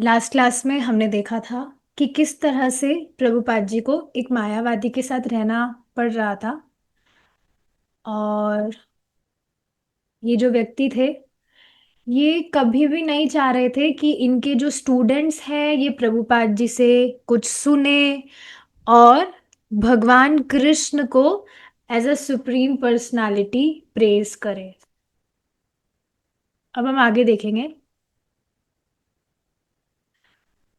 Last class में हमने देखा था कि किस तरह से प्रभुपाद जी को एक मायावादी के साथ रहना पड़ रहा था। और ये जो व्यक्ति थे, ये कभी भी नहीं चाह रहे थे कि इनके जो स्टूडेंट्स हैं ये प्रभुपाद जी से कुछ सुने और भगवान कृष्ण को as a supreme personality praise करें। अब हम आगे देखेंगे।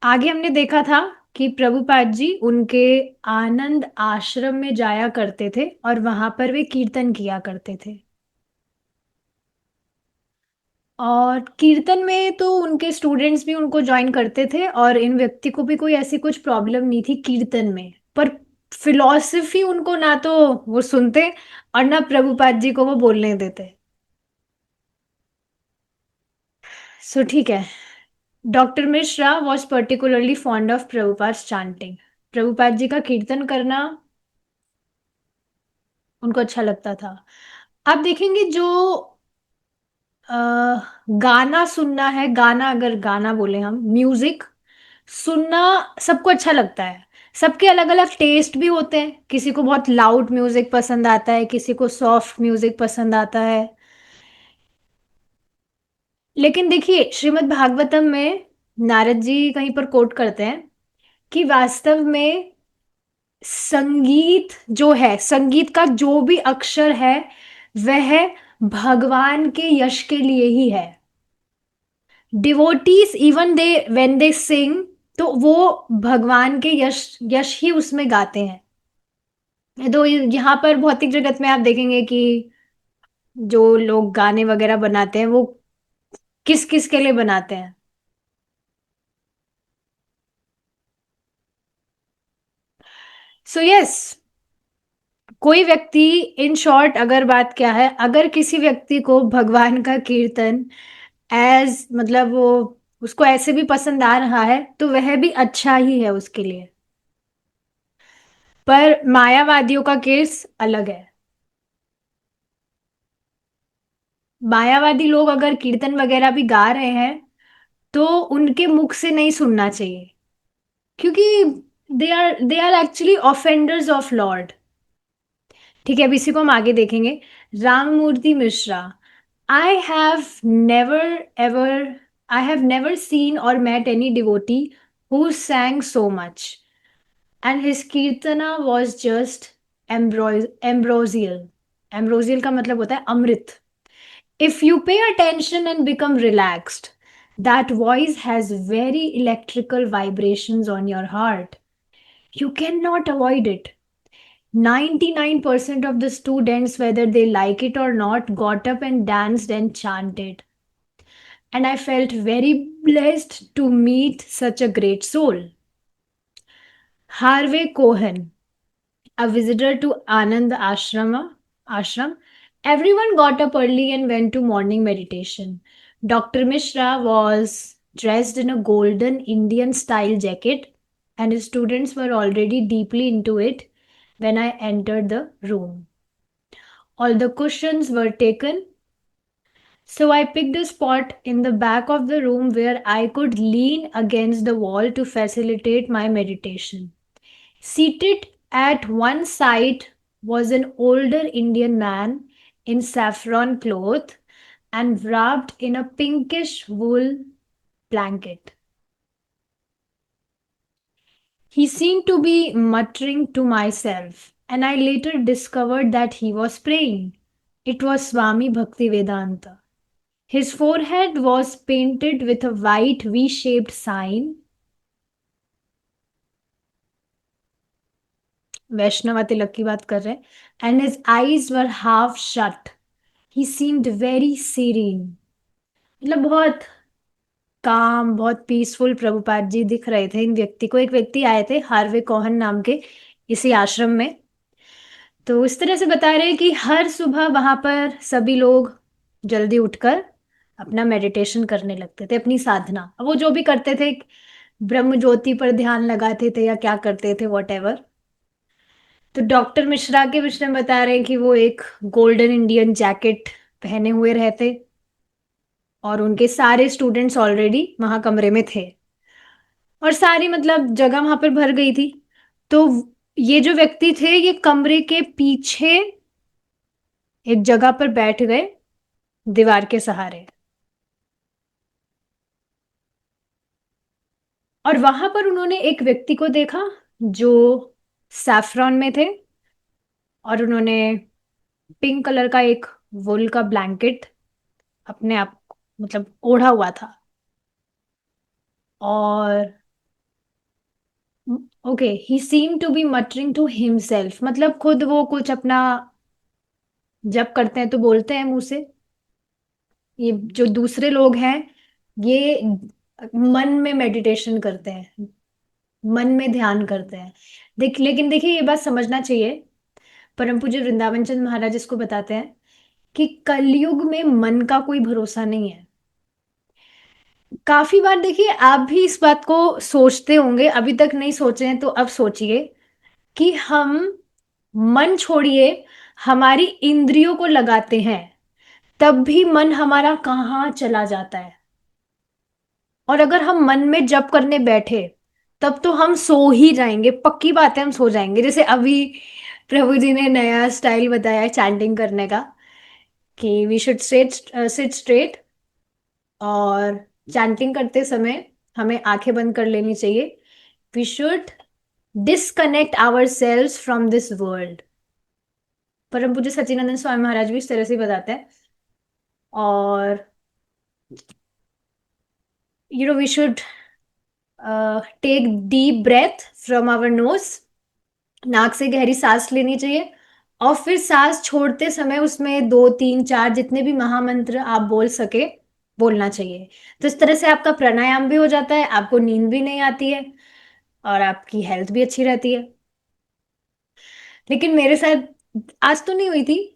आगे हमने देखा था कि प्रभुपाद जी उनके आनंद आश्रम में जाया करते थे और वहां पर वे कीर्तन किया करते थे। और कीर्तन में तो उनके स्टूडेंट्स भी उनको ज्वाइन करते थे और इन व्यक्ति को भी कोई ऐसी कुछ प्रॉब्लम नहीं थी कीर्तन में। पर फिलॉसफी उनको ना तो वो सुनते और ना प्रभुपाद जी को वो बोलने देते। सो ठीक है। Doctor Mishra was particularly fond of Prabhupada chanting. Prabhupada ji का कीर्तन करना उनको अच्छा लगता था। आप देखेंगे जो अ, गाना सुनना है, गाना अगर गाना बोले हम म्यूजिक सुनना सबको अच्छा लगता है। सबके अलग अलग टेस्ट भी होते हैं, किसी को बहुत लाउड म्यूजिक पसंद आता है, किसी को सॉफ्ट म्यूजिक पसंद आता है। लेकिन देखिए श्रीमद् भागवतम में नारद जी कहीं पर कोट करते हैं कि वास्तव में संगीत जो है, संगीत का जो भी अक्षर है वह भगवान के यश के लिए ही है। Devotees even they when they sing, तो वो भगवान के यश यश ही उसमें गाते हैं। तो यहाँ पर भौतिक जगत में आप देखेंगे कि जो लोग गाने वगैरह बनाते हैं वो किस किस के लिए बनाते हैं। सो यस, कोई व्यक्ति, इन शॉर्ट अगर बात क्या है, अगर किसी व्यक्ति को भगवान का कीर्तन एज मतलब वो उसको ऐसे भी पसंद आ रहा है तो वह भी अच्छा ही है उसके लिए। पर मायावादियों का केस अलग है। मायावादी लोग अगर कीर्तन वगैरह भी गा रहे हैं तो उनके मुख से नहीं सुनना चाहिए, क्योंकि they are actually offenders of lord. ठीक है, अब इसी को हम आगे देखेंगे। Rammurti Mishra. I have never ever I have never seen और met any devotee who sang so much, and his kirtana was just ambrosial. Ambrosial का मतलब होता है अमृत। If you pay attention and become relaxed, that voice has very electrical vibrations on your heart. You cannot avoid it. 99% of the students, whether they like it or not, got up and danced and chanted. And I felt very blessed to meet such a great soul. Harvey Cohen, a visitor to Ashram. Everyone got up early and went to morning meditation. Dr. Mishra was dressed in a golden Indian style jacket, and his students were already deeply into it when I entered the room. All the cushions were taken, so I picked a spot in the back of the room where I could lean against the wall to facilitate my meditation. Seated at one side was an older Indian man in saffron cloth and wrapped in a pinkish wool blanket. He seemed to be muttering to myself, and I later discovered that he was praying. It was Swami Bhaktivedanta. His forehead was painted with a white V shaped sign, Vaishnava तिलक की बात कर रहे हैं, and his eyes were half shut. He seemed very serene. मतलब बहुत काम, बहुत peaceful Prabhupada ji दिख रहे थे इन व्यक्ति को। एक व्यक्ति आए थे हार्वे कोहन नाम के इसी आश्रम में। तो इस तरह से बता रहे हैं कि हर सुबह वहां पर सभी लोग जल्दी उठकर अपना मेडिटेशन करने लगते थे, अपनी साधना। अब वो जो भी करते थे, ब्रह्म ज्योति पर ध्यान लगाते थे या क्या करते थे, वॉट एवर। तो डॉक्टर मिश्रा के विषय में बता रहे हैं कि वो एक गोल्डन इंडियन जैकेट पहने हुए रहते और उनके सारे स्टूडेंट्स ऑलरेडी वहां कमरे में थे। और सारी मतलब जगह वहां पर भर गई थी। तो ये जो व्यक्ति थे ये कमरे के पीछे एक जगह पर बैठ गए, दीवार के सहारे। और वहां पर उन्होंने एक व्यक्ति को देखा जो सैफरॉन में थे, और उन्होंने पिंक कलर का एक वुल का ब्लैंकेट अपने आप मतलब ओढ़ा हुआ था। और okay, he seem to be muttering to himself, मतलब खुद वो कुछ अपना जब करते हैं तो बोलते हैं मुंह से। ये जो दूसरे लोग हैं ये मन में मेडिटेशन करते हैं, मन में ध्यान करते हैं। लेकिन देखिए ये बात समझना चाहिए, परम पूज्य वृंदावन चंद महाराज इसको बताते हैं कि कलयुग में मन का कोई भरोसा नहीं है। काफी बार देखिए आप भी इस बात को सोचते होंगे, अभी तक नहीं सोचे हैं तो अब सोचिए कि हम मन छोड़िए हमारी इंद्रियों को लगाते हैं, तब भी मन हमारा कहाँ चला जाता है। और अगर हम मन में जप करने बैठे तब तो हम सो ही जाएंगे, पक्की बात है हम सो जाएंगे। जैसे अभी प्रभु जी ने नया स्टाइल बताया है चैंटिंग करने का, कि वी शुड सिट स्ट्रेट, और चैंटिंग करते समय हमें आंखें बंद कर लेनी चाहिए। We should disconnect our selves from this world. परम पूज्य सच्चिदानंद स्वामी महाराज भी इस तरह से बताते हैं। और we should take deep breath from our nose, नाक से गहरी सांस लेनी चाहिए। और फिर सांस छोड़ते समय उसमें दो तीन चार जितने भी महामंत्र आप बोल सके बोलना चाहिए। तो इस तरह से आपका प्राणायाम भी हो जाता है, आपको नींद भी नहीं आती है, और आपकी हेल्थ भी अच्छी रहती है। लेकिन मेरे साथ आज तो नहीं हुई थी,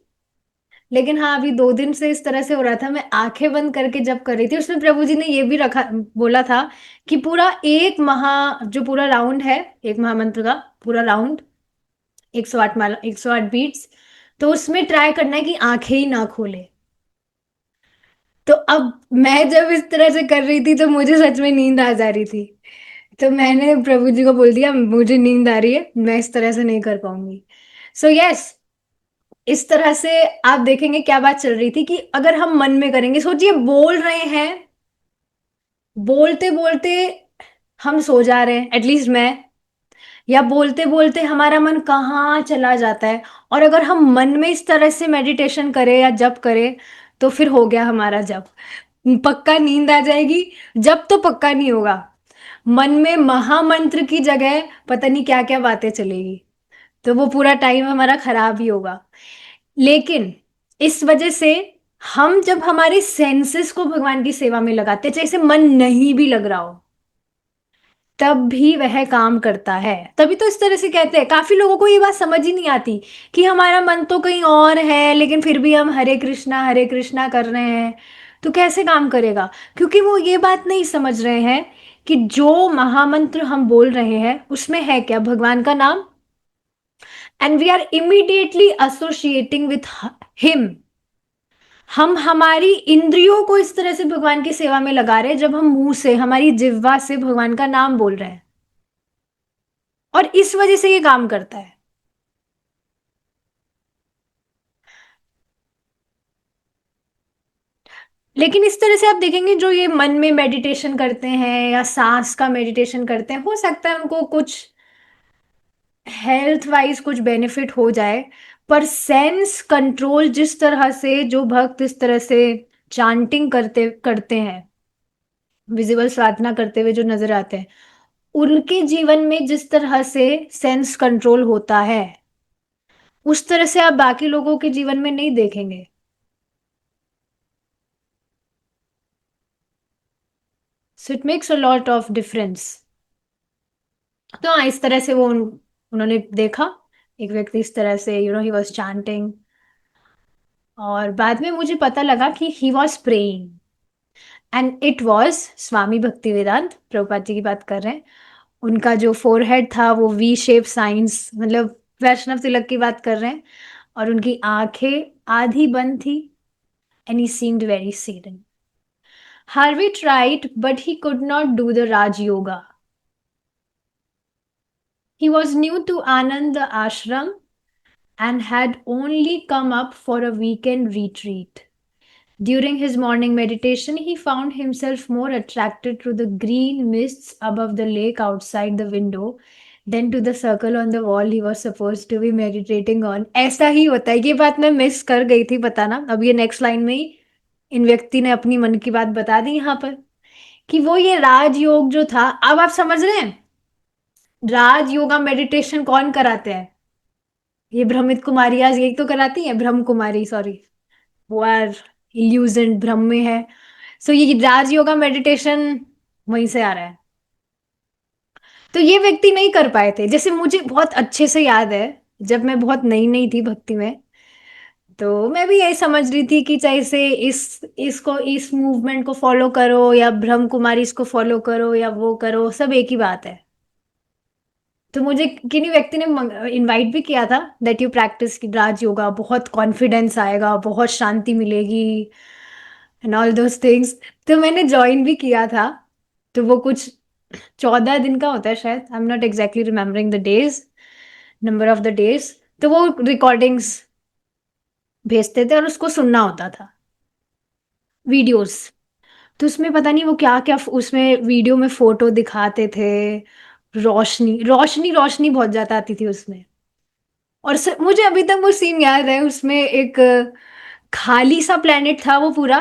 लेकिन हाँ अभी 2 दिन से इस तरह से हो रहा था। मैं आंखें बंद करके जब कर रही थी, उसमें प्रभु जी ने ये भी रखा, बोला था कि पूरा एक जो पूरा राउंड है, एक महामंत्र का पूरा राउंड, 108 माला, 108 बीट्स, तो उसमें ट्राई करना है कि आंखें ही ना खोले। तो अब मैं जब इस तरह से कर रही थी तो मुझे सच में नींद आ जा रही थी। तो मैंने प्रभु जी को बोल दिया मुझे नींद आ रही है, मैं इस तरह से नहीं कर पाऊंगी। सो यस, इस तरह से आप देखेंगे क्या बात चल रही थी कि अगर हम मन में करेंगे, सोचिए बोल रहे हैं, बोलते बोलते हम सो जा रहे हैं, एटलीस्ट मैं, या बोलते बोलते हमारा मन कहाँ चला जाता है। और अगर हम मन में इस तरह से मेडिटेशन करें या जप करें तो फिर हो गया हमारा जप, पक्का नींद आ जाएगी। जप तो पक्का नहीं होगा, मन में महामंत्र की जगह पता नहीं क्या क्या बातें चलेगी, तो वो पूरा टाइम हमारा खराब ही होगा। लेकिन इस वजह से हम जब हमारे सेंसेस को भगवान की सेवा में लगाते हैं, जैसे मन नहीं भी लग रहा हो तब भी वह काम करता है। तभी तो इस तरह से कहते हैं, काफी लोगों को ये बात समझ ही नहीं आती कि हमारा मन तो कहीं और है लेकिन फिर भी हम हरे कृष्णा कर रहे हैं, तो कैसे काम करेगा। क्योंकि वो ये बात नहीं समझ रहे हैं कि जो महामंत्र हम बोल रहे हैं उसमें है क्या, भगवान का नाम, and we are immediately associating with him. हम हमारी इंद्रियों को इस तरह से भगवान की सेवा में लगा रहे हैं जब हम मुंह से, हमारी जिह्वा से भगवान का नाम बोल रहे हैं, और इस वजह से ये काम करता है। लेकिन इस तरह से आप देखेंगे जो ये मन में मेडिटेशन करते हैं या सांस का मेडिटेशन करते हैं, हो सकता है उनको कुछ हेल्थ वाइज कुछ बेनिफिट हो जाए, पर सेंस कंट्रोल जिस तरह से जो भक्त इस तरह से चांटिंग करते करते हैं, विजिबल साधना करते हुए जो नजर आते हैं, उनके जीवन में जिस तरह से सेंस कंट्रोल होता है उस तरह से आप बाकी लोगों के जीवन में नहीं देखेंगे। So it makes a lot of difference. तो हाँ इस तरह से उन्होंने देखा एक व्यक्ति इस तरह से, ही वॉज चांटिंग, और बाद में मुझे पता लगा कि he was praying, and it was Swami Bhakti Vedanta Prabhupada ji की बात कर रहे हैं। उनका जो फोरहेड था वो वी शेप साइंस, मतलब वैष्णव तिलक की बात कर रहे हैं, और उनकी आंखें आधी बंद थी, and he seemed very serious. Harvey tried but he could not do the Raj yoga. He was new to Anand ashram and had only come up for a weekend retreat. During his morning meditation, he found himself more attracted to the green mists above the lake outside the window than to the circle on the wall he was supposed to be meditating on. ऐसा ही होता है। ये बात मैं miss कर गई थी बताना। अब ये नेक्स्ट लाइन में ही इन व्यक्ति ने अपनी मन की बात बता दी यहाँ पर कि वो ये राजयोग जो था, अब आप समझ रहे हैं राज योगा मेडिटेशन कौन कराते हैं? ये भ्रमित कुमारियां यही तो कराती हैं, ब्रह्म कुमारी सॉरी, वो आर इल्यूजन भ्रम में है। सो ये राज योगा मेडिटेशन वहीं से आ रहा है। तो ये व्यक्ति नहीं कर पाए थे, जैसे मुझे बहुत अच्छे से याद है जब मैं बहुत नई नई थी भक्ति में, तो मैं भी यही समझ रही थी कि जैसे इसको इस मूवमेंट को फॉलो करो या ब्रह्म कुमारी इसको फॉलो करो या वो करो, सब एक ही बात है। तो मुझे किन्हीं व्यक्ति ने इनवाइट भी किया था दैट यू प्रैक्टिस राज योगा, बहुत कॉन्फिडेंस आएगा, बहुत शांति मिलेगी एंड ऑल दोज थिंग्स। तो मैंने ज्वाइन भी किया था। तो वो कुछ 14 दिन का होता है शायद, I am not exactly remembering the days, number of the days. तो वो रिकॉर्डिंग्स भेजते थे और उसको सुनना होता था, वीडियोस। तो उसमें पता नहीं वो क्या क्या उसमें वीडियो में फोटो दिखाते थे, रोशनी रोशनी रोशनी बहुत ज्यादा आती थी उसमें। और मुझे अभी तक वो सीन याद है, उसमें एक खाली सा प्लेनेट था वो पूरा,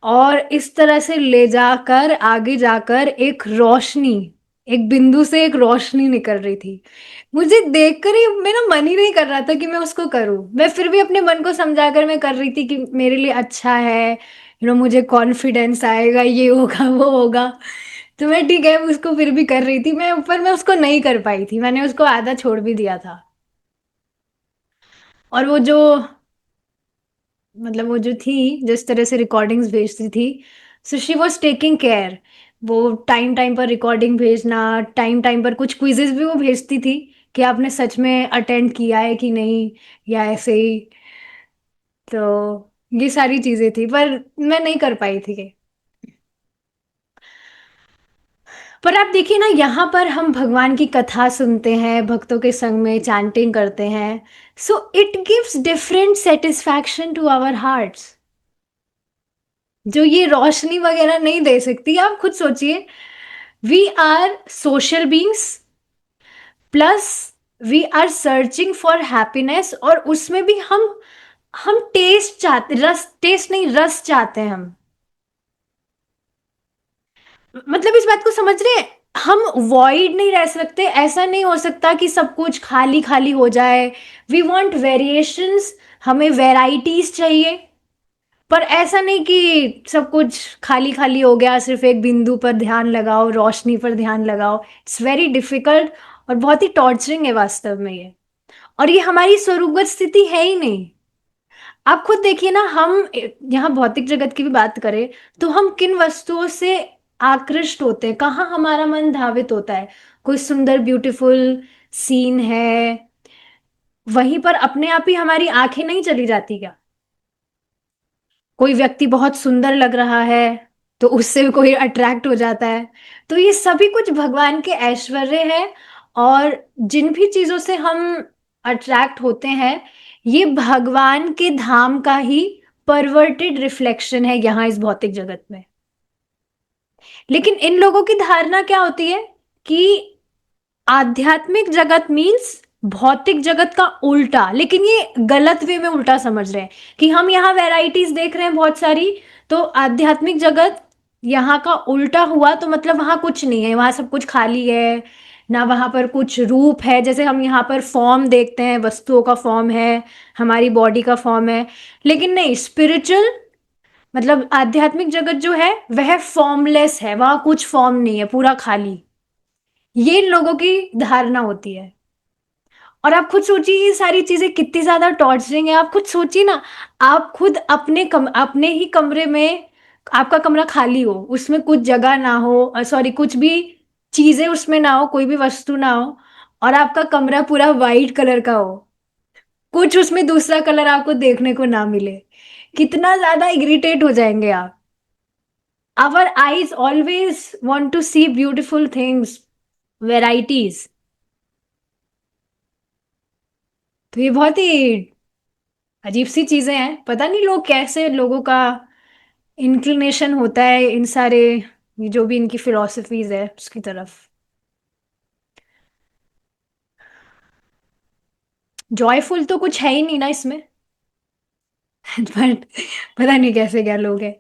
और इस तरह से ले जाकर आगे जाकर एक रोशनी, एक बिंदु से एक रोशनी निकल रही थी। मुझे देखकर ही मेरा मन ही नहीं कर रहा था कि मैं उसको करूं। मैं फिर भी अपने मन को समझाकर मैं कर रही थी कि मेरे लिए अच्छा है, मुझे कॉन्फिडेंस आएगा, ये होगा वो होगा। तो मैं ठीक है उसको फिर भी कर रही थी मैं, ऊपर मैं उसको नहीं कर पाई थी, मैंने उसको आधा छोड़ भी दिया था। और वो जो मतलब वो जो थी, जिस तरह से रिकॉर्डिंग्स भेजती थी, so she was taking care. वो टाइम टाइम पर रिकॉर्डिंग भेजना, टाइम टाइम पर कुछ क्विजेस भी वो भेजती थी कि आपने सच में अटेंड किया है कि नहीं, या ऐसे ही। तो ये सारी चीजें थी पर मैं नहीं कर पाई थी। पर आप देखिए ना, यहाँ पर हम भगवान की कथा सुनते हैं, भक्तों के संग में चैंटिंग करते हैं, so it gives different satisfaction to our hearts, जो ये रोशनी वगैरह नहीं दे सकती। आप खुद सोचिए, we are social beings, plus we are searching for happiness, और उसमें भी हम टेस्ट चाहते, रस, टेस्ट नहीं रस चाहते हैं हम। मतलब इस बात को समझ रहे हैं, हम वॉइड नहीं रह सकते, ऐसा नहीं हो सकता कि सब कुछ खाली खाली हो जाए। वी वॉन्ट वेरिएशंस, हमें वेराइटीज चाहिए। पर ऐसा नहीं कि सब कुछ खाली खाली हो गया, सिर्फ एक बिंदु पर ध्यान लगाओ, रोशनी पर ध्यान लगाओ। इट्स वेरी डिफिकल्ट और बहुत ही टॉर्चरिंग है वास्तव में ये। और ये हमारी स्वरूपगत स्थिति है ही नहीं। आप खुद देखिए ना, हम यहाँ भौतिक जगत की भी बात करें तो हम किन वस्तुओं से आकृष्ट होते हैं, कहाँ हमारा मन धावित होता है? कोई सुंदर ब्यूटीफुल सीन है, वहीं पर अपने आप ही हमारी आंखें नहीं चली जाती क्या? कोई व्यक्ति बहुत सुंदर लग रहा है तो उससे भी कोई अट्रैक्ट हो जाता है। तो ये सभी कुछ भगवान के ऐश्वर्य है, और जिन भी चीजों से हम अट्रैक्ट होते हैं, ये भगवान के धाम का ही परवर्टेड रिफ्लेक्शन है यहाँ इस भौतिक जगत में। लेकिन इन लोगों की धारणा क्या होती है कि आध्यात्मिक जगत मीन्स भौतिक जगत का उल्टा, लेकिन ये गलत वे में उल्टा समझ रहे हैं कि हम यहाँ वैरायटीज देख रहे हैं बहुत सारी, तो आध्यात्मिक जगत यहाँ का उल्टा हुआ तो मतलब वहां कुछ नहीं है, वहां सब कुछ खाली है, ना वहां पर कुछ रूप है। जैसे हम यहाँ पर फॉर्म देखते हैं, वस्तुओं का फॉर्म है, हमारी बॉडी का फॉर्म है, लेकिन नहीं, स्पिरिचुअल मतलब आध्यात्मिक जगत जो है वह फॉर्मलेस है, वहां कुछ फॉर्म नहीं है, पूरा खाली। ये इन लोगों की धारणा होती है। और आप खुद सोचिए ये सारी चीजें कितनी ज्यादा टॉर्चरिंग है। आप खुद सोचिए ना, आप खुद अपने ही कमरे में, आपका कमरा खाली हो, उसमें कुछ जगह ना हो, सॉरी कुछ भी चीजें उसमें ना हो, कोई भी वस्तु ना हो, और आपका कमरा पूरा वाइट कलर का हो, कुछ उसमें दूसरा कलर आपको देखने को ना मिले, कितना ज्यादा इरिटेट हो जाएंगे आप। Our eyes always want to see beautiful things, varieties, तो ये बहुत ही अजीब सी चीजें हैं, पता नहीं लोग कैसे, लोगों का इंक्लिनेशन होता है इन सारे, ये जो भी इनकी फिलोसफीज है उसकी तरफ। जॉयफुल तो कुछ है ही नहीं ना इसमें। बट पता नहीं कैसे क्या लोग हैं।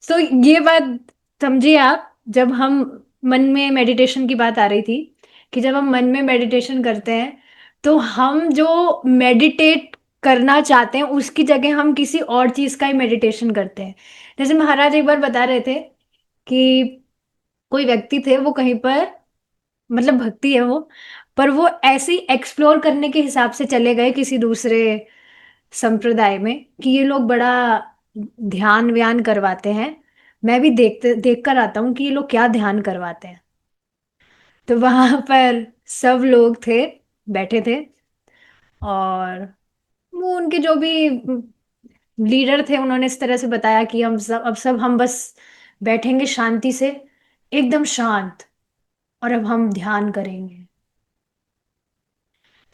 तो ये बात समझिए आप, जब हम मन में मेडिटेशन की बात आ रही थी, कि जब हम मन में मेडिटेशन करते हैं तो हम जो मेडिटेट करना चाहते हैं उसकी जगह हम किसी और चीज का ही मेडिटेशन करते हैं। जैसे महाराज एक बार बता रहे थे कि कोई व्यक्ति थे, वो कहीं पर, मतलब भक्ति है वो, पर वो ऐसे ही एक्सप्लोर करने के हिसाब से चले गए किसी दूसरे संप्रदाय में कि ये लोग बड़ा ध्यान व्यान करवाते हैं, मैं भी देखते देख कर आता हूँ कि ये लोग क्या ध्यान करवाते हैं। तो वहां पर सब लोग थे, बैठे थे, और वो उनके जो भी लीडर थे उन्होंने इस तरह से बताया कि हम बस बैठेंगे शांति से, एकदम शांत, और अब हम ध्यान करेंगे।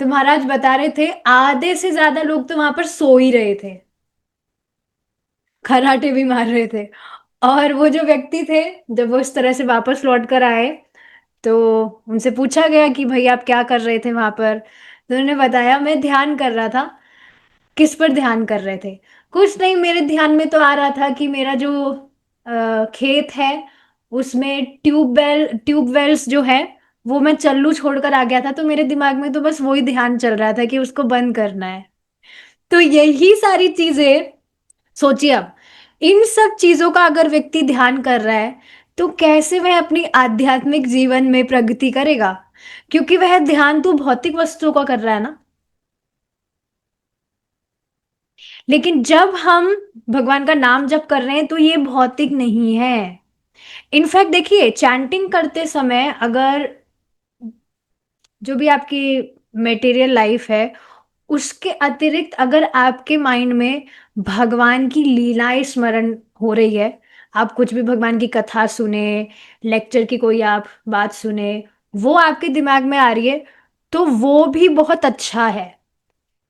तो महाराज बता रहे थे आधे से ज्यादा लोग तो वहां पर सो ही रहे थे, खर्राटे भी मार रहे थे। और वो जो व्यक्ति थे, जब वो इस तरह से वापस लौट कर आए तो उनसे पूछा गया कि भाई आप क्या कर रहे थे वहां पर, तो उन्होंने बताया मैं ध्यान कर रहा था। किस पर ध्यान कर रहे थे? कुछ नहीं, मेरे ध्यान में तो आ रहा था कि मेरा जो खेत है उसमें ट्यूबवेल्स जो है वो मैं चल्लू छोड़कर आ गया था, तो मेरे दिमाग में तो बस वही ध्यान चल रहा था कि उसको बंद करना है। तो यही सारी चीजें, सोचिए अब, इन सब चीजों का अगर व्यक्ति ध्यान कर रहा है तो कैसे वह अपनी आध्यात्मिक जीवन में प्रगति करेगा? क्योंकि वह ध्यान तो भौतिक वस्तुओं का कर रहा है ना। लेकिन जब हम भगवान का नाम जप कर रहे हैं तो ये भौतिक नहीं है। इनफैक्ट देखिए, चैंटिंग करते समय अगर जो भी आपकी मेटेरियल लाइफ है उसके अतिरिक्त अगर आपके माइंड में भगवान की लीलाएं स्मरण हो रही है, आप कुछ भी भगवान की कथा सुने, लेक्चर की कोई आप बात सुने, वो आपके दिमाग में आ रही है, तो वो भी बहुत अच्छा है।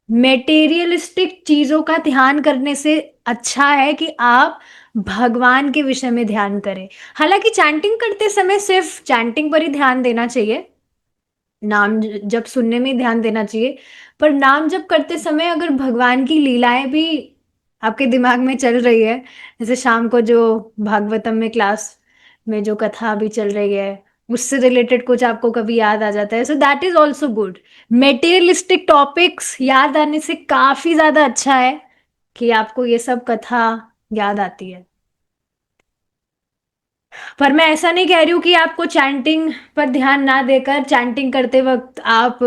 मेटेरियलिस्टिक चीजों का ध्यान करने से अच्छा है कि आप भगवान के विषय में ध्यान करें। हालांकि चैंटिंग करते समय सिर्फ चैंटिंग पर ही ध्यान देना चाहिए, नाम जब सुनने में ही ध्यान देना चाहिए, पर नाम जप करते समय अगर भगवान की लीलाएं भी आपके दिमाग में चल रही है, जैसे शाम को जो भागवतम में क्लास में जो कथा अभी चल रही है उससे रिलेटेड कुछ आपको कभी याद आ जाता है, so that is also good. Materialistic topics याद आने से काफी ज्यादा अच्छा है कि आपको ये सब कथा याद आती है। पर मैं ऐसा नहीं कह रही हूँ कि आपको चैंटिंग पर ध्यान ना देकर चैंटिंग करते वक्त आप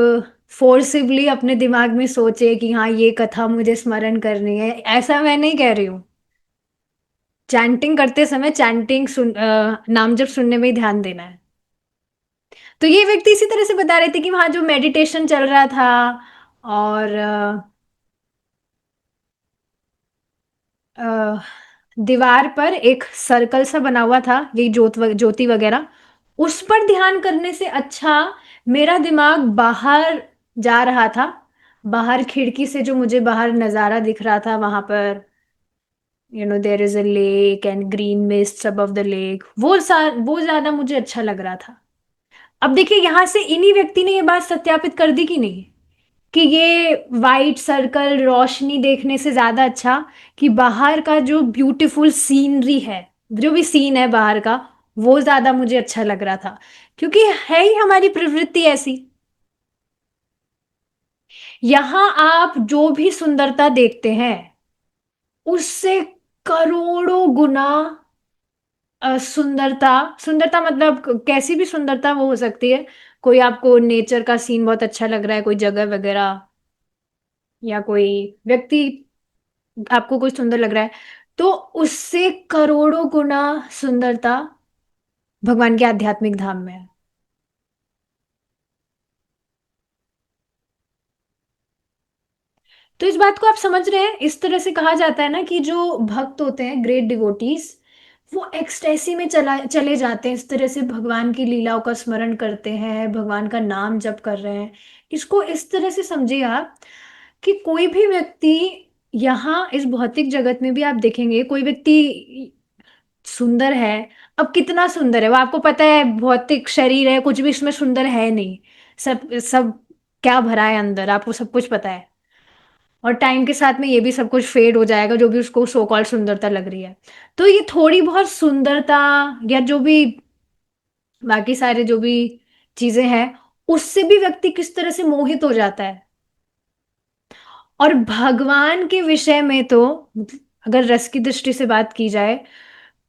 फोर्सिवली अपने दिमाग में सोचे कि हाँ ये कथा मुझे स्मरण करनी है, ऐसा मैं नहीं कह रही हूँ। चैंटिंग करते समय नाम जब सुनने में ही ध्यान देना है। तो ये व्यक्ति इसी तरह से बता रहे थे कि वहां जो मेडिटेशन चल रहा था, और अ, दीवार पर एक सर्कल सा बना हुआ था, यही ज्योति वगैरह, उस पर ध्यान करने से अच्छा मेरा दिमाग बाहर जा रहा था। बाहर खिड़की से जो मुझे बाहर नजारा दिख रहा था वहां पर, there is a lake and green mist above the lake, वो ज्यादा मुझे अच्छा लग रहा था। अब देखिए यहां से इन्हीं व्यक्ति ने ये बात सत्यापित कर दी कि नहीं, कि ये वाइट सर्कल रोशनी देखने से ज्यादा अच्छा कि बाहर का जो ब्यूटीफुल सीनरी है, जो भी सीन है बाहर का, वो ज्यादा मुझे अच्छा लग रहा था। क्योंकि है ही हमारी प्रवृत्ति ऐसी, यहां आप जो भी सुंदरता देखते हैं उससे करोड़ों गुना सुंदरता, सुंदरता मतलब कैसी भी सुंदरता वो हो सकती है। कोई आपको नेचर का सीन बहुत अच्छा लग रहा है, कोई जगह वगैरह, या कोई व्यक्ति आपको कुछ सुंदर लग रहा है, तो उससे करोड़ों गुना सुंदरता भगवान के आध्यात्मिक धाम में है। तो इस बात को आप समझ रहे हैं, इस तरह से कहा जाता है ना कि जो भक्त होते हैं, ग्रेट डिवोटीज, वो एक्सटेसी में चले जाते हैं, इस तरह से भगवान की लीलाओं का स्मरण करते हैं, भगवान का नाम जप कर रहे हैं। इसको इस तरह से समझिए आप कि कोई भी व्यक्ति यहाँ इस भौतिक जगत में भी आप देखेंगे, कोई व्यक्ति सुंदर है। अब कितना सुंदर है वो आपको पता है, भौतिक शरीर है, कुछ भी इसमें सुंदर है नहीं। सब सब क्या भरा है अंदर, आपको सब कुछ पता है। और टाइम के साथ में ये भी सब कुछ फेड हो जाएगा, जो भी उसको सो कॉल्ड सुंदरता लग रही है। तो ये थोड़ी बहुत सुंदरता या जो भी बाकी सारे जो भी चीजें हैं, उससे भी व्यक्ति किस तरह से मोहित हो जाता है। और भगवान के विषय में तो अगर रस की दृष्टि से बात की जाए,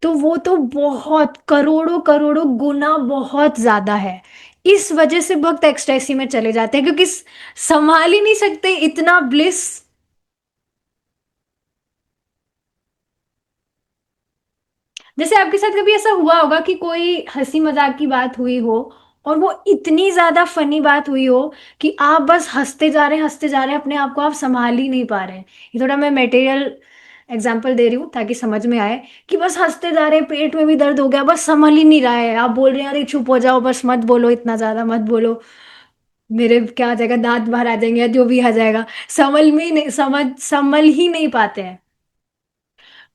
तो वो तो बहुत करोड़ों करोड़ों गुना बहुत ज्यादा है। इस वजह से भक्त एक्सटेसी में चले जाते हैं, क्योंकि संभाल ही नहीं सकते इतना ब्लिस। जैसे आपके साथ कभी ऐसा हुआ होगा कि कोई हंसी मजाक की बात हुई हो, और वो इतनी ज्यादा फनी बात हुई हो कि आप बस हंसते जा रहे हैं, अपने आप को आप संभाल ही नहीं पा रहे हैं। ये थोड़ा मैं मटेरियल एग्जाम्पल दे रही हूँ ताकि समझ में आए कि बस हंसते जा रहे हैं, पेट में भी दर्द हो गया, बस संभल ही नहीं रहा है। आप बोल रहे हैं अरे चुप हो जाओ, बस मत बोलो, इतना ज्यादा मत बोलो, मेरे क्या आ जाएगा, दांत बाहर आ जाएंगे या जो भी आ जाएगा। संभल ही नहीं पाते हैं।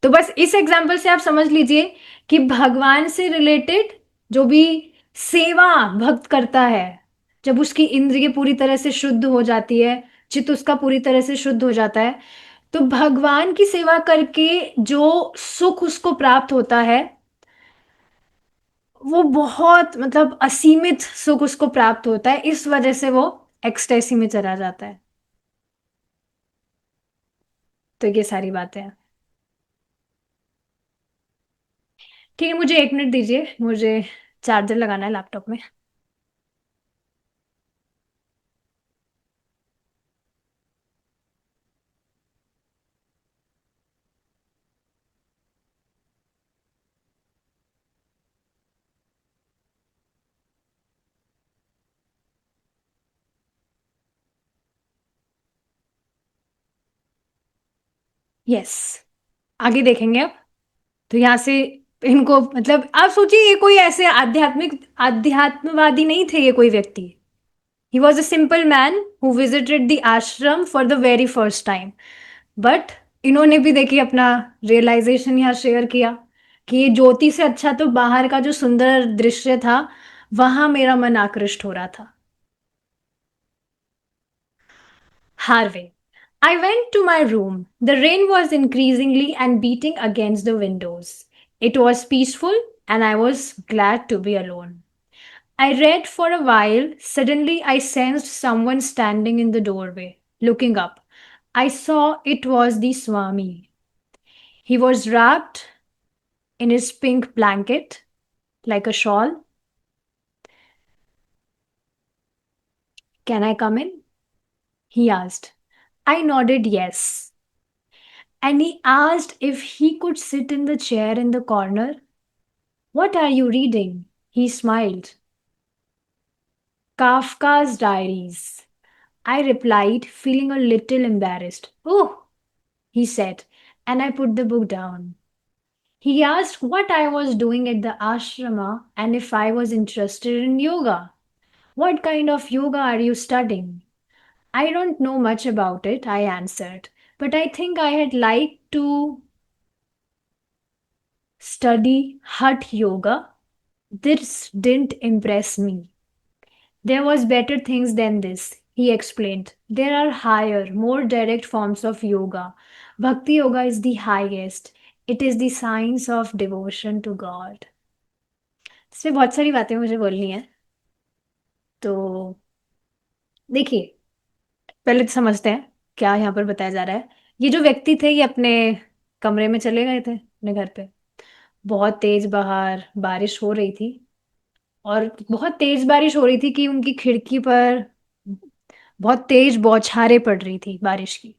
तो बस इस एग्जाम्पल से आप समझ लीजिए कि भगवान से रिलेटेड जो भी सेवा भक्त करता है, जब उसकी इंद्रिय पूरी तरह से शुद्ध हो जाती है, चित्त उसका पूरी तरह से शुद्ध हो जाता है, तो भगवान की सेवा करके जो सुख उसको प्राप्त होता है, वो बहुत मतलब असीमित सुख उसको प्राप्त होता है। इस वजह से वो एक्सटेसी में चला जाता है। तो ये सारी बातें हैं। ठीक है, मुझे 1 मिनट दीजिए, मुझे चार्जर लगाना है लैपटॉप में। यस, आगे देखेंगे अब। तो यहाँ से इनको मतलब आप सोचिए, ये कोई ऐसे आध्यात्मवादी नहीं थे ये कोई व्यक्ति। He was a simple man who visited the ashram for the very first time. But इन्होंने भी देखिए अपना रियलाइजेशन यहाँ शेयर किया कि ये ज्योति से अच्छा तो बाहर का जो सुंदर दृश्य था, वहां मेरा मन आकृष्ट हो रहा था। Harvey. I went to my room. The rain was increasingly and beating against the windows. It was peaceful and I was glad to be alone. I read for a while. Suddenly, I sensed someone standing in the doorway, looking up. I saw it was the Swami. He was wrapped in his pink blanket like a shawl. Can I come in? He asked. I nodded yes. And he asked if he could sit in the chair in the corner. What are you reading? He smiled. Kafka's Diaries. I replied, feeling a little embarrassed. Oh, he said, and I put the book down. He asked what I was doing at the ashrama and if I was interested in yoga. What kind of yoga are you studying? I don't know much about it, I answered, but I think I had liked to study Hatha yoga. This didn't impress me. There was better things than this, he explained. There are higher, more direct forms of yoga. Bhakti yoga is the highest. It is the science of devotion to God. इसमें बहुत सारी बातें मुझे बोलनी है। तो देखिए, पहले तो समझते हैं क्या यहाँ पर बताया जा रहा है। ये जो व्यक्ति थे ये अपने कमरे में चले गए थे अपने घर पे। बहुत तेज बाहर बारिश हो रही थी, और बहुत तेज बारिश हो रही थी कि उनकी खिड़की पर बहुत तेज बौछारें पड़ रही थी बारिश की।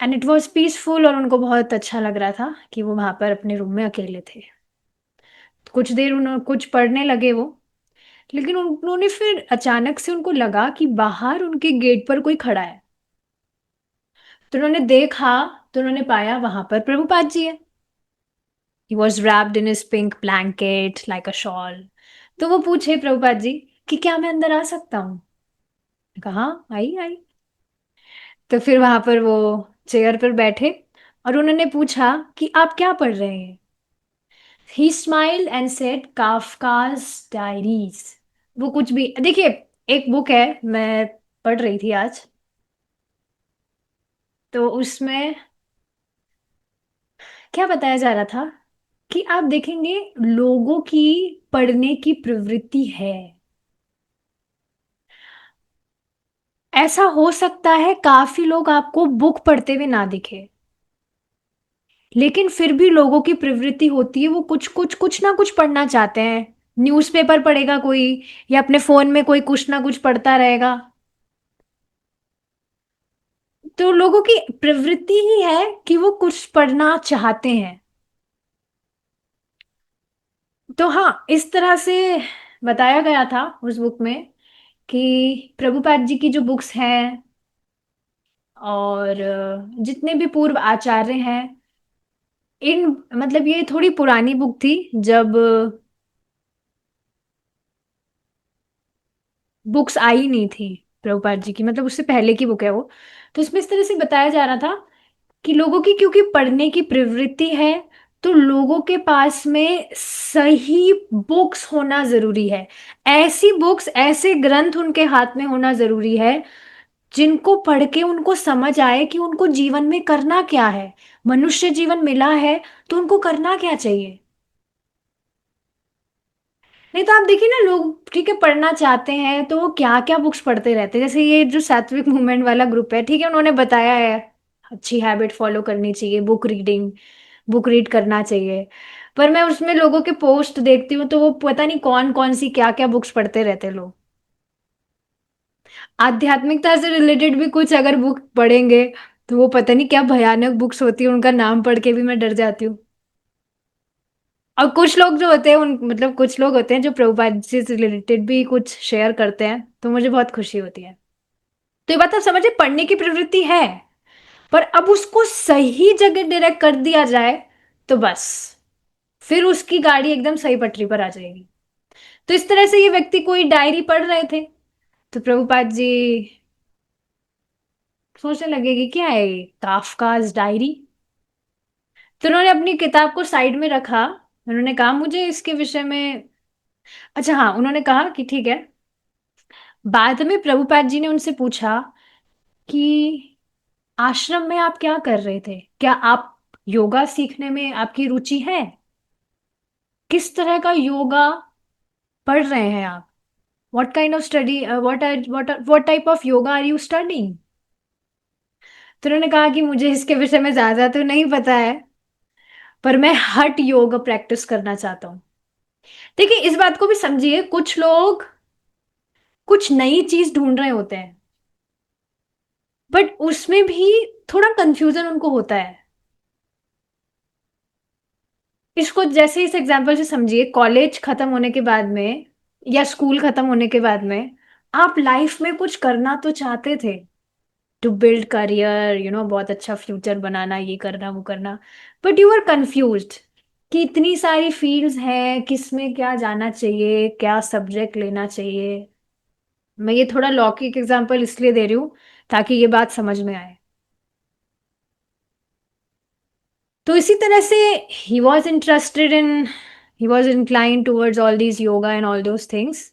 एंड इट वॉज पीसफुल, और उनको बहुत अच्छा लग रहा था कि वो वहां पर अपने रूम में अकेले थे। कुछ देर उन्होंने कुछ पढ़ने लगे वो, लेकिन उन्होंने फिर अचानक से उनको लगा कि बाहर उनके गेट पर कोई खड़ा है। तो उन्होंने देखा, तो उन्होंने पाया वहां पर प्रभुपाद जी है। He was wrapped in his pink blanket like a shawl. तो वो पूछे प्रभुपाद जी कि क्या मैं अंदर आ सकता हूँ? मैंने कहा हाँ, आई आई। तो फिर वहां पर वो चेयर पर बैठे और उन्होंने पूछा कि आप क्या पढ़ रहे हैं? He smiled and said Kafka's diaries. वो कुछ भी देखिए, एक बुक है, मैं पढ़ रही थी आज, तो उसमें क्या बताया जा रहा था कि आप देखेंगे लोगों की पढ़ने की प्रवृत्ति है। ऐसा हो सकता है काफी लोग आपको बुक पढ़ते हुए ना दिखे, लेकिन फिर भी लोगों की प्रवृत्ति होती है, वो कुछ कुछ कुछ ना कुछ पढ़ना चाहते हैं। न्यूज़पेपर पढ़ेगा कोई, या अपने फोन में कोई कुछ ना कुछ पढ़ता रहेगा। तो लोगों की प्रवृत्ति ही है कि वो कुछ पढ़ना चाहते हैं। तो हाँ, इस तरह से बताया गया था उस बुक में कि प्रभुपाद जी की जो बुक्स हैं और जितने भी पूर्व आचार्य हैं, इन मतलब ये थोड़ी पुरानी बुक थी, जब बुक्स आई नहीं थी प्रभुपाद जी की, मतलब उससे पहले की बुक है वो। तो इसमें इस तरह से बताया जा रहा था कि लोगों की क्योंकि पढ़ने की प्रवृत्ति है, तो लोगों के पास में सही बुक्स होना जरूरी है। ऐसी बुक्स, ऐसे ग्रंथ उनके हाथ में होना जरूरी है जिनको पढ़ के उनको समझ आए कि उनको जीवन में करना क्या है। मनुष्य जीवन मिला है तो उनको करना क्या चाहिए। नहीं तो आप देखिए ना, लोग ठीक है पढ़ना चाहते हैं तो वो क्या क्या बुक्स पढ़ते रहते हैं। जैसे ये जो सात्विक मूवमेंट वाला ग्रुप है, ठीक है, उन्होंने बताया है अच्छी हैबिट फॉलो करनी चाहिए, बुक रीडिंग, बुक रीड करना चाहिए। पर मैं उसमें लोगों के पोस्ट देखती हूँ तो वो पता नहीं कौन कौन सी क्या क्या बुक्स पढ़ते रहते हैं लोग। आध्यात्मिकता से रिलेटेड भी कुछ अगर बुक पढ़ेंगे तो वो पता नहीं क्या भयानक बुक्स होती है, उनका नाम पढ़ के भी मैं डर जाती हूँ। और कुछ लोग जो होते हैं उन मतलब कुछ लोग होते हैं जो प्रभुपाद जी से रिलेटेड भी कुछ शेयर करते हैं, तो मुझे बहुत खुशी होती है। तो ये बात आप समझे, पढ़ने की प्रवृत्ति है, पर अब उसको सही जगह डायरेक्ट कर दिया जाए तो बस फिर उसकी गाड़ी एकदम सही पटरी पर आ जाएगी। तो इस तरह से ये व्यक्ति कोई डायरी पढ़ रहे थे, तो प्रभुपाद जी सोचने लगे कि क्या है ये काफकाज डायरी। तो उन्होंने अपनी किताब को साइड में रखा। उन्होंने कहा मुझे इसके विषय में, अच्छा हाँ, उन्होंने कहा कि ठीक है। बाद में प्रभुपाद जी ने उनसे पूछा कि आश्रम में आप क्या कर रहे थे, क्या आप योगा सीखने में आपकी रुचि है? किस तरह का योगा पढ़ रहे हैं आप? What kind of study, what type of yoga are you studying? तो उन्होंने कहा कि मुझे इसके विषय में ज्यादा तो नहीं पता है, पर मैं हठ योग प्रैक्टिस करना चाहता हूँ। देखिए इस बात को भी समझिए, कुछ लोग कुछ नई चीज ढूंढ रहे होते हैं, बट उसमें भी थोड़ा कंफ्यूजन उनको होता है। इसको जैसे इस एग्जांपल से समझिए, कॉलेज खत्म होने के बाद में या स्कूल खत्म होने के बाद में आप लाइफ में कुछ करना तो चाहते थे, टू बिल्ड करियर, बहुत अच्छा फ्यूचर बनाना, ये करना वो करना, बट यू आर कंफ्यूज्ड कि इतनी सारी फील्ड्स हैं, किस में क्या जाना चाहिए, क्या सब्जेक्ट लेना चाहिए। मैं ये थोड़ा लौकिक एग्जांपल इसलिए दे रही हूँ ताकि ये बात समझ में आए। तो इसी तरह से he was interested in, he was incline towards all these yoga and all those things.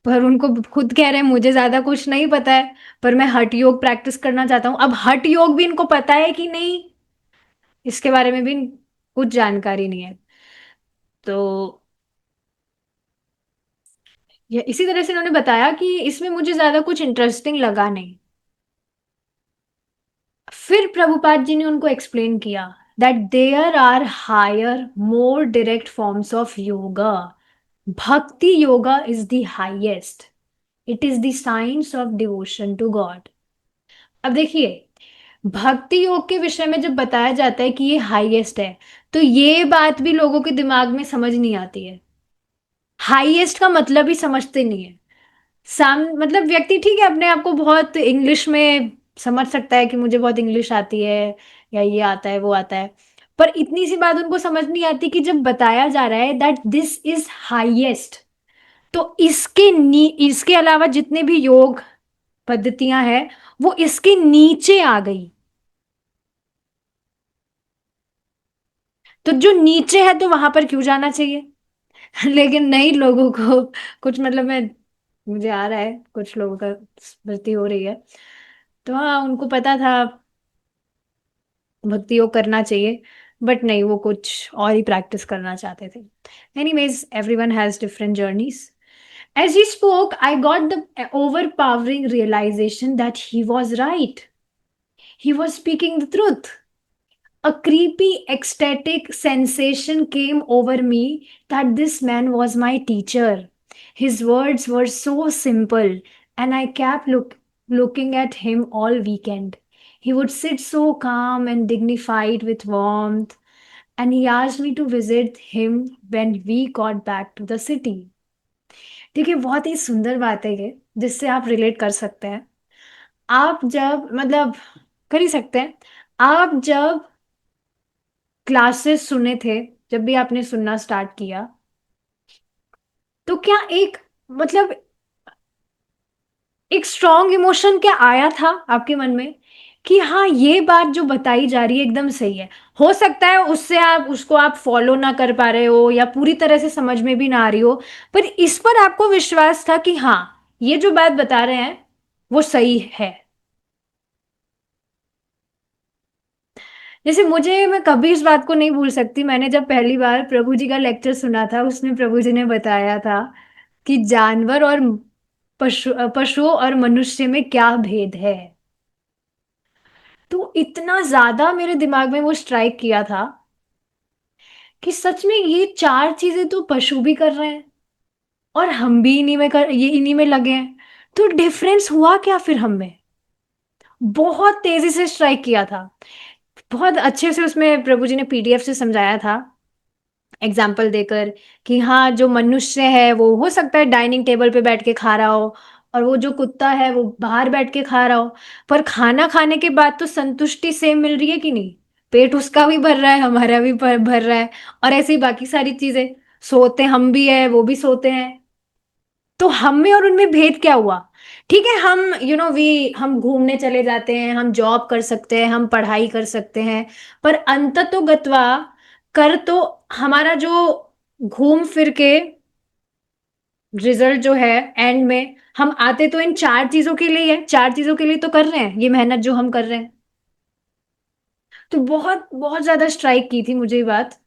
पर उनको खुद कह रहे हैं मुझे ज्यादा कुछ नहीं पता है, पर मैं हठ योग प्रैक्टिस करना चाहता हूँ। अब हठ योग भी इनको पता है कि नहीं, इसके बारे में भी कुछ जानकारी नहीं है। तो ये इसी तरह से उन्होंने बताया कि इसमें मुझे ज्यादा कुछ इंटरेस्टिंग लगा नहीं। फिर प्रभुपाद जी ने उनको एक्सप्लेन किया that there are higher more direct forms of yoga. Bhakti yoga is the highest, it is the science of devotion to God. अब देखिए, भक्ति योग के विषय में जब बताया जाता है कि ये हाईएस्ट है, तो ये बात भी लोगों के दिमाग में समझ नहीं आती है। हाईएस्ट का मतलब ही समझते नहीं है। मतलब व्यक्ति ठीक है अपने आप को बहुत इंग्लिश में समझ सकता है कि मुझे बहुत इंग्लिश आती है या ये आता है वो आता है, पर इतनी सी बात उनको समझ नहीं आती कि जब बताया जा रहा है दैट दिस इज हाईएस्ट, तो इसके अलावा जितने भी योग पद्धतियां हैं वो इसके नीचे आ गई। तो जो नीचे है तो वहां पर क्यों जाना चाहिए? लेकिन नहीं, लोगों को कुछ मतलब मैं, मुझे आ रहा है कुछ लोगों का स्मृति हो रही है, तो हाँ उनको पता था भक्ति योग करना चाहिए, बट नहीं, वो कुछ और ही प्रैक्टिस करना चाहते थे। Anyways, everyone has different journeys. As he spoke, I got the overpowering realization that he was right. He was speaking the truth. A creepy, ecstatic sensation came over me that this man was my teacher. His words were so simple, and I kept looking at him all weekend. He would sit so calm and dignified with warmth, and he asked me to visit him when we got back to the city. देखिए, बहुत ही सुंदर बात है ये, जिससे आप relate कर सकते हैं। आप जब मतलब कर ही सकते हैं, आप जब क्लासेस सुने थे, जब भी आपने सुनना स्टार्ट किया, तो क्या एक मतलब एक स्ट्रॉन्ग इमोशन क्या आया था आपके मन में कि हाँ ये बात जो बताई जा रही है एकदम सही है? हो सकता है उससे आप उसको आप फॉलो ना कर पा रहे हो या पूरी तरह से समझ में भी ना आ रही हो, पर इस पर आपको विश्वास था कि हाँ ये जो बात बता रहे हैं वो सही है। जैसे मुझे, मैं कभी इस बात को नहीं भूल सकती, मैंने जब पहली बार प्रभु जी का लेक्चर सुना था, उसमें प्रभु जी ने बताया था कि जानवर और पशुओं और मनुष्य में क्या भेद है। तो इतना ज्यादा मेरे दिमाग में वो स्ट्राइक किया था कि सच में ये चार चीजें तो पशु भी कर रहे हैं और हम भी इन्हीं में लगे हैं, तो डिफरेंस हुआ क्या फिर हम में? बहुत तेजी से स्ट्राइक किया था। बहुत अच्छे से उसमें प्रभु जी ने पीडीएफ से समझाया था, एग्जाम्पल देकर, कि हाँ जो मनुष्य है वो हो सकता है डाइनिंग टेबल पे बैठ के खा रहा हो, और वो जो कुत्ता है वो बाहर बैठ के खा रहा हो, पर खाना खाने के बाद तो संतुष्टि सेम मिल रही है कि नहीं? पेट उसका भी भर रहा है, हमारा भी भर रहा है, और ऐसी बाकी सारी चीजें। सोते हम भी है, वो भी सोते हैं, तो हम में और उनमें भेद क्या हुआ? ठीक है, हम यू नो वी हम घूमने चले जाते हैं, हम जॉब कर सकते हैं, हम पढ़ाई कर सकते हैं, पर अंततोगत्वा कर तो हमारा जो घूम फिर के रिजल्ट जो है एंड में, हम आते तो इन चार चीजों के लिए ही है, चार चीजों के लिए तो कर रहे हैं ये मेहनत जो हम कर रहे हैं। तो बहुत बहुत ज्यादा स्ट्राइक की थी मुझे ये बात।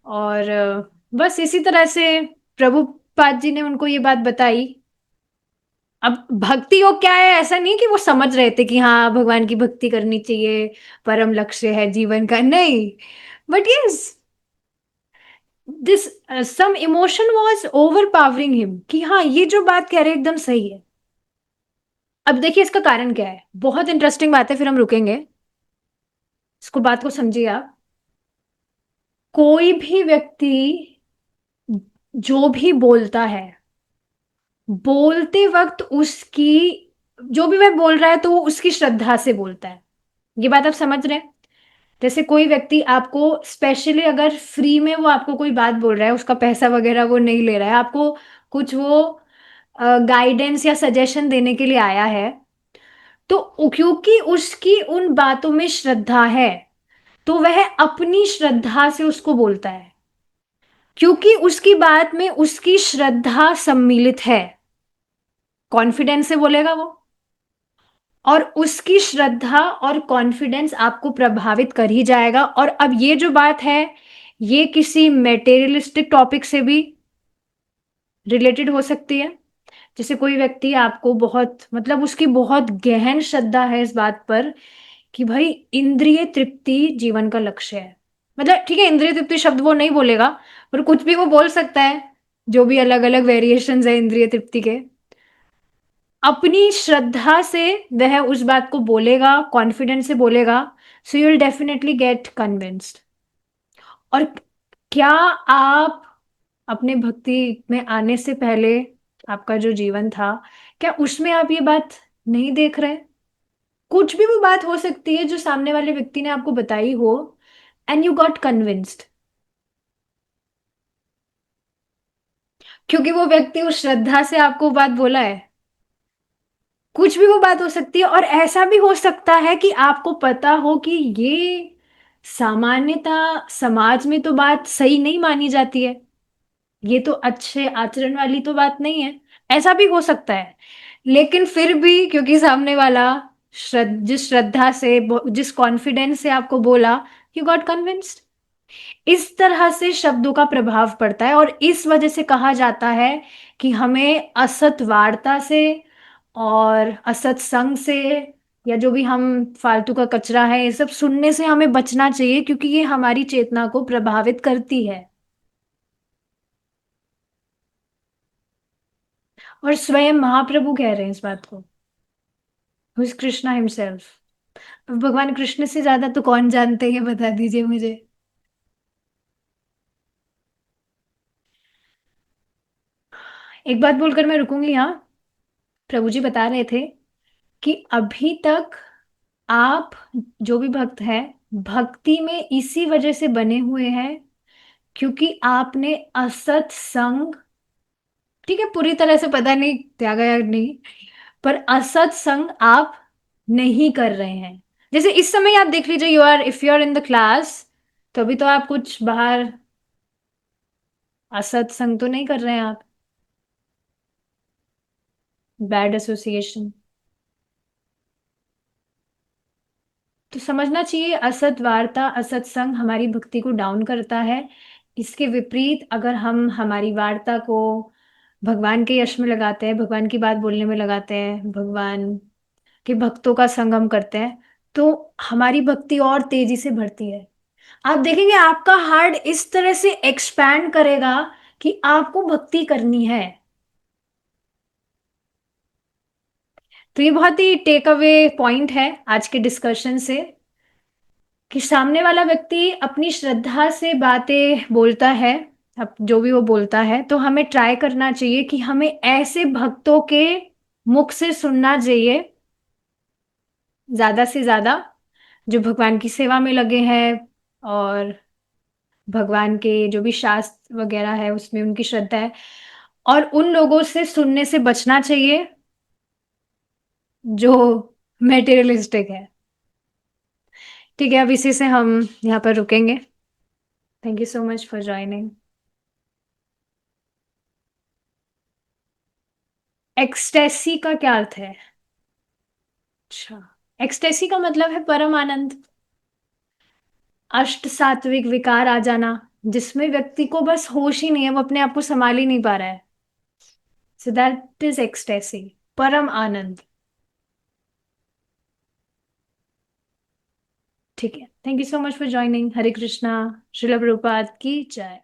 और बस इसी तरह से प्रभुपाद जी ने उनको ये बात बताई। अब भक्ति योग क्या है, ऐसा नहीं कि वो समझ रहे थे कि हाँ भगवान की भक्ति करनी चाहिए, परम लक्ष्य है जीवन का, नहीं, but yes this some emotion was overpowering him कि हाँ ये जो बात कह रहे हैं एकदम सही है। अब देखिए इसका कारण क्या है, बहुत इंटरेस्टिंग बात है, फिर हम रुकेंगे, इसको बात को समझिए आप। कोई भी व्यक्ति जो भी बोलता है, बोलते वक्त उसकी, जो भी वह बोल रहा है तो वो उसकी श्रद्धा से बोलता है। ये बात आप समझ रहे हैं? जैसे कोई व्यक्ति आपको स्पेशली अगर फ्री में वो आपको कोई बात बोल रहा है, उसका पैसा वगैरह वो नहीं ले रहा है, आपको कुछ वो गाइडेंस या सजेशन देने के लिए आया है, तो क्योंकि उसकी उन बातों में श्रद्धा है, तो वह अपनी श्रद्धा से उसको बोलता है, क्योंकि उसकी बात में उसकी श्रद्धा सम्मिलित है, कॉन्फिडेंस से बोलेगा वो, और उसकी श्रद्धा और कॉन्फिडेंस आपको प्रभावित कर ही जाएगा। और अब ये जो बात है, ये किसी मेटेरियलिस्टिक टॉपिक से भी रिलेटेड हो सकती है। जैसे कोई व्यक्ति आपको बहुत मतलब उसकी बहुत गहन श्रद्धा है इस बात पर कि भाई इंद्रिय तृप्ति जीवन का लक्ष्य है, मतलब ठीक है इंद्रिय तृप्ति शब्द वो नहीं बोलेगा, पर कुछ भी वो बोल सकता है, जो भी अलग अलग वेरिएशंस है इंद्रिय तृप्ति के, अपनी श्रद्धा से वह उस बात को बोलेगा, कॉन्फिडेंस से बोलेगा, so you will definitely get convinced. और क्या आप अपने भक्ति में आने से पहले आपका जो जीवन था, क्या उसमें आप ये बात नहीं देख रहे? कुछ भी वो बात हो सकती है जो सामने वाले व्यक्ति ने आपको बताई हो, एंड यू गॉट कन्विंस्ड, क्योंकि वो व्यक्ति उस श्रद्धा से आपको बात बोला है। कुछ भी वो बात हो सकती है, और ऐसा भी हो सकता है कि आपको पता हो कि ये सामान्यता समाज में तो बात सही नहीं मानी जाती है, ये तो अच्छे आचरण वाली तो बात नहीं है। ऐसा भी हो सकता है, लेकिन फिर भी क्योंकि सामने वाला जिस श्रद्धा से, जिस कॉन्फिडेंस से आपको बोला, यू गॉट कन्विंस्ड। इस तरह से शब्दों का प्रभाव पड़ता है, और इस वजह से कहा जाता है कि हमें असत वार्ता से और असत संग से, या जो भी हम फालतू का कचरा है ये सब सुनने से हमें बचना चाहिए, क्योंकि ये हमारी चेतना को प्रभावित करती है। और स्वयं महाप्रभु कह रहे हैं इस बात को, हु इज कृष्णा हिमसेल्फ। भगवान कृष्ण से ज्यादा तो कौन जानते हैं, बता दीजिए मुझे। एक बात बोलकर मैं रुकूंगी यहाँ। प्रभु जी बता रहे थे कि अभी तक आप जो भी भक्त हैं, भक्ति में इसी वजह से बने हुए हैं क्योंकि आपने असत संग, ठीक है पूरी तरह से पता नहीं त्यागा या नहीं, पर असत संग आप नहीं कर रहे हैं। जैसे इस समय आप देख लीजिए, if you are in the class, तो अभी तो आप कुछ बाहर असत संग तो नहीं कर रहे हैं आप, बैड एसोसिएशन। तो समझना चाहिए, असत वार्ता असत संग हमारी भक्ति को डाउन करता है। इसके विपरीत अगर हम हमारी वार्ता को भगवान के यश में लगाते हैं, भगवान की बात बोलने में लगाते हैं, भगवान के भक्तों का संगम करते हैं, तो हमारी भक्ति और तेजी से बढ़ती है। आप देखेंगे आपका हार्ट इस तरह से एक्सपैंड करेगा कि आपको भक्ति करनी है। तो ये बहुत ही टेक अवे पॉइंट है आज के डिस्कशन से, कि सामने वाला व्यक्ति अपनी श्रद्धा से बातें बोलता है, अब जो भी वो बोलता है, तो हमें ट्राई करना चाहिए कि हमें ऐसे भक्तों के मुख से सुनना चाहिए ज्यादा से ज्यादा, जो भगवान की सेवा में लगे हैं और भगवान के जो भी शास्त्र वगैरह है उसमें उनकी श्रद्धा है। और उन लोगों से सुनने से बचना चाहिए जो मेटेरियलिस्टिक है। ठीक है, अब इसी से हम यहाँ पर रुकेंगे। Thank you so much for joining. Ecstasy का क्या अर्थ है? अच्छा, एक्सटेसी का मतलब है परम आनंद, अष्ट सात्विक विकार आ जाना, जिसमें व्यक्ति को बस होश ही नहीं है, वो अपने आप को संभाल ही नहीं पा रहा है। सो दैट इज एक्सटेसी, परम आनंद। ठीक है, thank you so much for joining. Hare Krishna. Srila Prabhupada की जय।